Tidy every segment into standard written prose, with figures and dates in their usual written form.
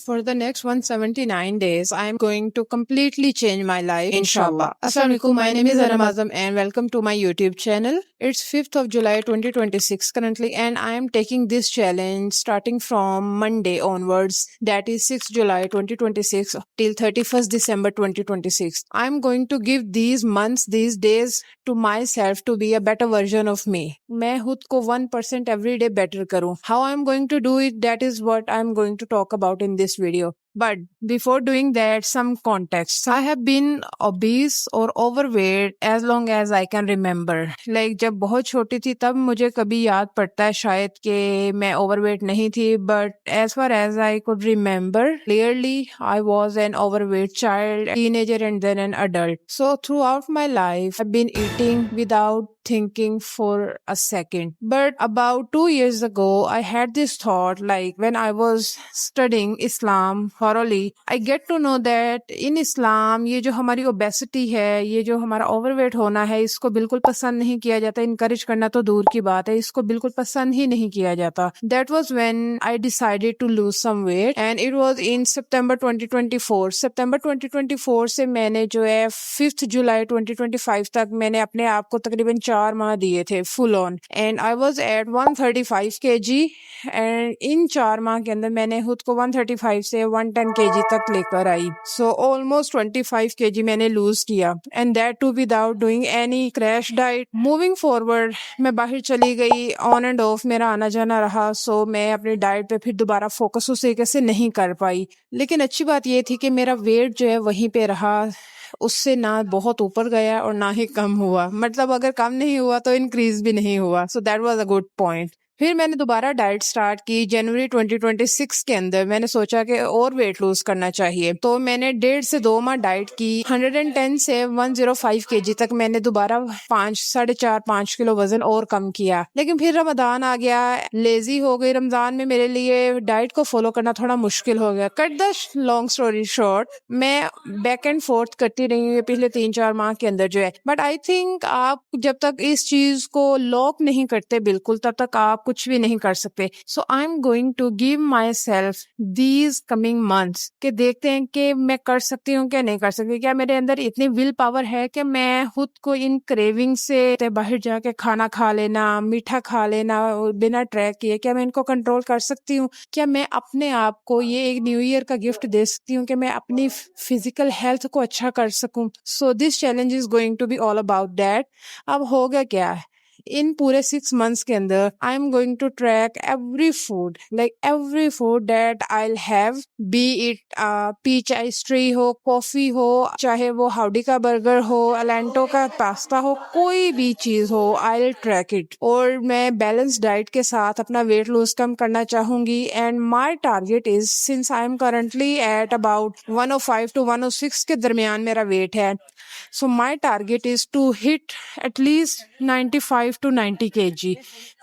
For the next 179 days, I am going to completely change my life, inshallah. Assalamu alaikum, my name is Anam Azam and welcome to my YouTube channel. It's 5th of July 2026 currently, and I am taking this challenge starting from Monday onwards, that is 6th July 2026 till 31st December 2026. I am going to give these months, these days to myself to be a better version of me. मैं खुद को 1% every day better करूं. How I am going to do it, that is what I am going to talk about in this video. But before doing that, some context. I have been obese or overweight as long as I can remember. Like जब बहुत छोटी थी तब मुझे कभी याद पड़ता है शायद कि मैं overweight नहीं थी. But as far as I could remember, clearly I was an overweight child, teenager and then an adult. So throughout my life, I've been eating without thinking for a second. But about 2 years ago, I had this thought, like when I was studying Islam thoroughly, I get to know that in Islam, ये जो हमारी obesity है, ये जो हमारा overweight होना है, इसको बिल्कुल पसंद नहीं किया जाता. Encourage करना तो दूर की बात है, इसको बिल्कुल पसंद ही नहीं किया जाता. That was when I decided to lose some weight, and it was in September 2024. September 2024 से मैंने जो है 5th July 2025 तक मैंने अपने आप को तकरीबन 4 माह दिए थे full on, and I was at 135 kg, and इन 4 माह के अंदर मैंने खुद को 135 से 110 kg तक लेकर आई. So almost 25 kg मैंने lose किया, and that too without doing any crash diet. Moving forward, मैं बाहर चली गई, on and off मेरा आना जाना रहा, so मैं अपनी डाइट पे फिर दोबारा फोकस उस तरीके से नहीं कर पाई. लेकिन अच्छी बात ये थी कि मेरा वेट जो है वहीं पे रहा, उससे ना बहुत ऊपर गया और ना ही कम हुआ. मतलब अगर कम नहीं हुआ तो इंक्रीज भी नहीं हुआ. So that was a good point. फिर मैंने दोबारा डाइट स्टार्ट की जनवरी 2026 के अंदर. मैंने सोचा कि और वेट लूज करना चाहिए, तो मैंने 1.5 से 2 माह डाइट की. 110 से 105 kg तक मैंने दोबारा 4.5 किलो वजन और कम किया. लेकिन फिर रमजान आ गया, लेजी हो गई. रमजान में मेरे लिए डाइट को फॉलो करना थोड़ा मुश्किल हो गया. Cut the long story short, मैं बैक एंड फोर्थ करती रही हूँ पिछले 3-4 माह के अंदर जो है. बट आई थिंक आप जब तक इस चीज को लॉक नहीं करते बिल्कुल, तब तक आप कुछ भी नहीं कर सकते. So I am going to give myself these coming months कि देखते हैं कि मैं कर सकती हूँ क्या नहीं कर सकती. क्या मेरे अंदर इतनी विल पावर है कि मैं खुद को इन क्रेविंग से बाहर जाके खाना खा लेना, मीठा खा लेना बिना ट्रैक किए, क्या मैं इनको कंट्रोल कर सकती हूँ? क्या मैं अपने आप को ये एक न्यू ईयर का गिफ्ट दे सकती हूँ कि मैं अपनी फिजिकल हेल्थ को अच्छा कर सकूं? So this challenge is going to be all about that. अब होगा क्या, इन पूरे 6 months के अंदर I am going to track every food, like every food that I will have, be it peach ice tea हो, कॉफी हो, चाहे वो हाउडी का बर्गर हो, अलेंटो का पास्ता हो, कोई भी चीज हो, आई विल ट्रैक इट. और मैं बैलेंस डाइट के साथ अपना वेट लूज कम करना चाहूंगी. And my target is, since I am currently at about 105 to 106 के दरमियान मेरा वेट है, so my target is to hit at least 95 to 90 kg.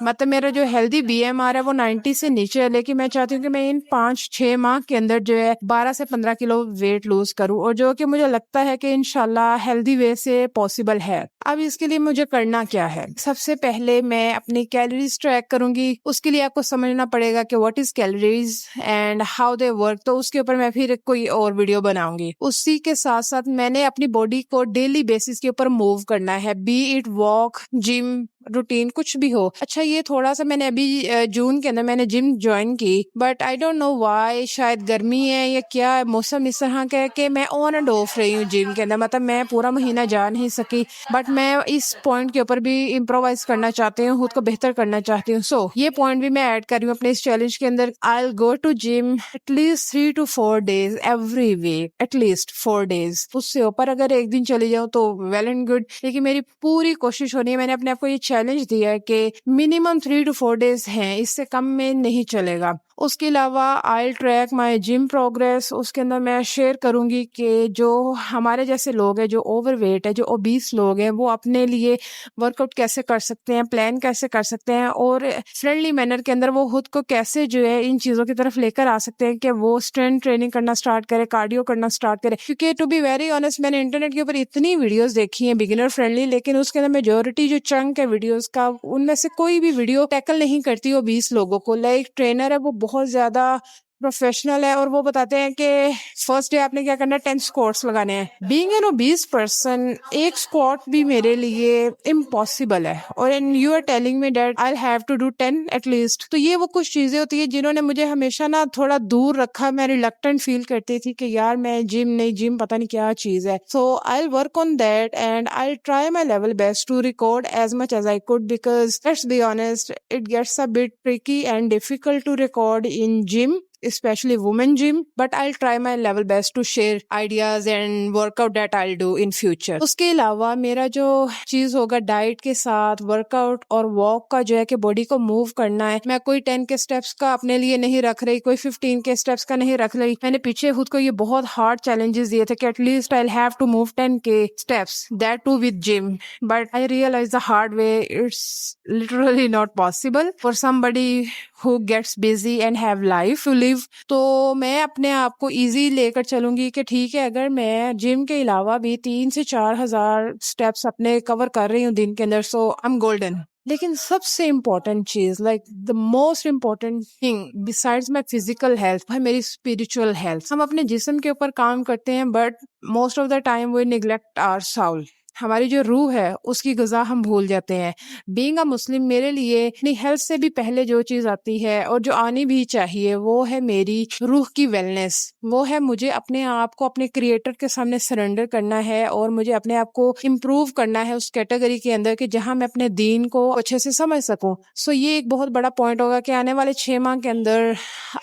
मतलब मेरा जो हेल्दी BMR है वो 90 से नीचे है, लेकिन मैं चाहती हूँ कि मैं इन 5-6 माह के अंदर जो है 12 से 15 किलो वेट लूज करूँ, और जो कि मुझे लगता है कि इंशाल्लाह हेल्दी वे से पॉसिबल है. अब इसके लिए मुझे करना क्या है? सबसे पहले मैं अपनी कैलोरीज ट्रैक करूंगी. उसके लिए आपको समझना पड़ेगा कि what is calories and how they work, तो उसके ऊपर मैं फिर कोई और वीडियो बनाऊंगी. उसी के साथ साथ मैंने अपनी बॉडी को डेली बेसिस के ऊपर मूव करना है, B it walk, gym, routine, कुछ भी हो. अच्छा, ये थोड़ा सा मैंने अभी जून के अंदर मैंने जिम ज्वाइन की, but I don't know why, शायद गर्मी है या क्या, मौसम इस तरह का है कि मैं ऑन एंड ऑफ रही हूँ जिम के अंदर. मतलब मैं पूरा महीना जा नहीं सकी, बट मैं इस पॉइंट के ऊपर भी इम्प्रोवाइज करना चाहती हूँ, खुद को बेहतर करना चाहती हूँ. सो ये पॉइंट भी मैं ऐड कर रही हूँ अपने इस चैलेंज के अंदर. I will go to gym at least 3 to 4 days every week, at least 4 days. उससे ऊपर अगर एक दिन चली जाऊँ तो वेल एंड गुड, लेकिन मेरी पूरी कोशिश हो रही है, मैंने अपने आप को ये चैलेंज दिया है कि मिनिमम 3 to 4 days हैं, इससे कम में नहीं चलेगा. उसके अलावा आई ट्रैक माई जिम प्रोग्रेस. उसके अंदर मैं शेयर करूंगी कि जो हमारे जैसे लोग हैं, जो ओवरवेट है, जो ओबीस लोग हैं, वो अपने लिए वर्कआउट कैसे कर सकते हैं, प्लान कैसे कर सकते हैं, और फ्रेंडली मैनर के अंदर वो खुद को कैसे जो है इन चीज़ों की तरफ लेकर आ सकते हैं कि वो स्ट्रेंथ ट्रेनिंग करना स्टार्ट करे, कार्डियो करना स्टार्ट करे. क्योंकि टू बी वेरी ऑनेस्ट, मैंने इंटरनेट के ऊपर इतनी वीडियोस देखी हैं बिगिनर फ्रेंडली, लेकिन उसके अंदर मेजोरिटी जो चंक है वीडियोस का, उनमें से कोई भी वीडियो टैकल नहीं करती ओबीस लोगों को. लाइक ट्रेनर है वो बहुत ज्यादा प्रोफेशनल है और वो बताते हैं कि फर्स्ट डे आपने क्या करना है, 10 स्क्वाट्स लगाने हैं। बीइंग एन ओबीस पर्सन, एक स्क्वाट भी मेरे लिए इम्पॉसिबल है और and you are telling me that I have to do 10 at least. तो ये वो कुछ चीजें होती है जिन्होंने मुझे हमेशा ना थोड़ा दूर रखा। मैं रिलक्टेंट फील करती थी कि यार मैं जिम नहीं, जिम पता नहीं क्या चीज है। So I work on that and I try my level best to record as much as I could, because let's be honest, it gets a bit tricky and difficult to record in gym, especially women gym, but I'll try my level best to share ideas and workout that I'll do in future. उसके अलावा मेरा जो चीज होगा diet के साथ workout और walk का जो है कि बॉडी को मूव करना है। मैं कोई 10 के स्टेप्स का अपने लिए नहीं रख रही, कोई 15 के स्टेप्स का नहीं रख रही। मैंने पीछे खुद को ये बहुत हार्ड चैलेंजेस दिए थे कि at least I have to move 10 के steps, that too with gym, but I realise the hard way it's literally not possible for somebody who gets busy and have life to live. तो मैं अपने आप को easy लेकर चलूंगी कि ठीक है, अगर मैं जिम के अलावा भी 3 से 4 हजार स्टेप्स अपने कवर कर रही हूँ दिन के अंदर, सो आई एम गोल्डन। लेकिन सबसे इम्पोर्टेंट चीज, like the most important thing besides my physical health, है मेरी स्पिरिचुअल हेल्थ। हम अपने जिस्म के ऊपर काम करते हैं but most of the time we neglect our soul. हमारी जो रूह है उसकी ग़िज़ा हम भूल जाते हैं। बीइंग अ मुस्लिम मेरे लिए अपनी हेल्थ से भी पहले जो चीज़ आती है और जो आनी भी चाहिए वो है मेरी रूह की वेलनेस। वो है मुझे अपने आप को अपने क्रिएटर के सामने सरेंडर करना है और मुझे अपने आप को इम्प्रूव करना है उस कैटेगरी के अंदर कि जहाँ मैं अपने दीन को अच्छे से समझ सकूँ। सो ये एक बहुत बड़ा पॉइंट होगा कि आने वाले 6 माह के अंदर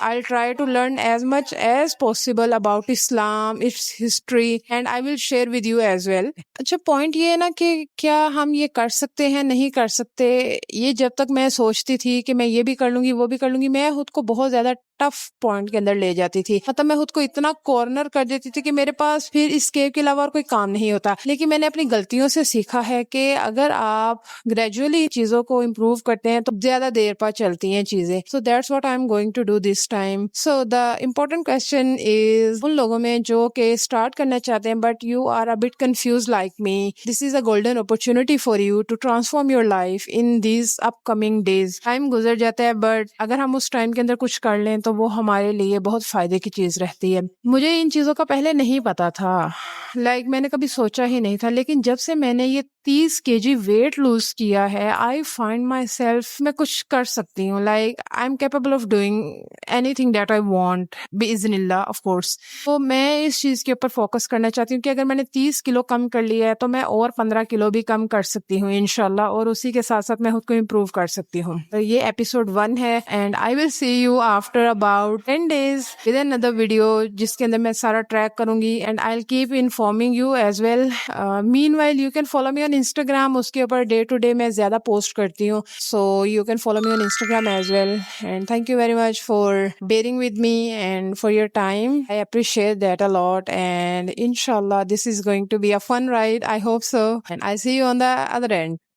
I try to learn as much as possible about Islam, its history, and I will share with you as well. अच्छा, पॉइंट ये है ना कि क्या हम ये कर सकते हैं, नहीं कर सकते, ये जब तक मैं सोचती थी कि मैं ये भी कर लूंगी वो भी कर लूंगी, मैं खुद को बहुत ज्यादा टफ पॉइंट के अंदर ले जाती थी। मतलब मैं खुद को इतना कॉर्नर कर देती थी कि मेरे पास फिर इसके के अलावा और कोई काम नहीं होता। लेकिन मैंने अपनी गलतियों से सीखा है कि अगर आप ग्रेजुअली चीजों को इम्प्रूव करते हैं तो ज्यादा देर पर चलती हैं चीजें। So that's what I am going to do this time. So the important question is उन लोगों में जो कि स्टार्ट करना चाहते हैं but you are a bit confuse like me, this is a golden opportunity for you to transform your life in these upcoming days. Time गुजर जाता है बट अगर हम उस टाइम के अंदर कुछ कर लें तो वो हमारे लिए बहुत फायदे की चीज रहती है। मुझे इन चीजों का पहले नहीं पता था, मैंने कभी सोचा ही नहीं था, लेकिन जब से मैंने ये 30 kg वेट लूज किया है, आई फाइंड माई सेल्फ मैं कुछ कर सकती हूँ। I am capable of doing anything that I want बिइज़्निल्लाह ऑफ कोर्स। तो मैं इस चीज के ऊपर फोकस करना चाहती हूँ कि अगर मैंने 30 किलो कम कर लिया है तो मैं और 15 किलो भी कम कर सकती हूँ इंशाल्लाह, और उसी के साथ साथ मैं खुद को इम्प्रूव कर सकती हूँ। तो ये एपिसोड 1 है and I will see you after about 10 days with another video जिसके अंदर मैं सारा ट्रैक करूंगी and I will keep informing you as well. Meanwhile you can follow me on Instagram, उसके ऊपर डे टू डे मैं ज्यादा पोस्ट करती हूँ, so you can follow me on Instagram as well. And thank you very much for bearing with me and for your time. I appreciate that a lot, and inshallah this is going to be a fun ride. I hope so, and I see you on the other end.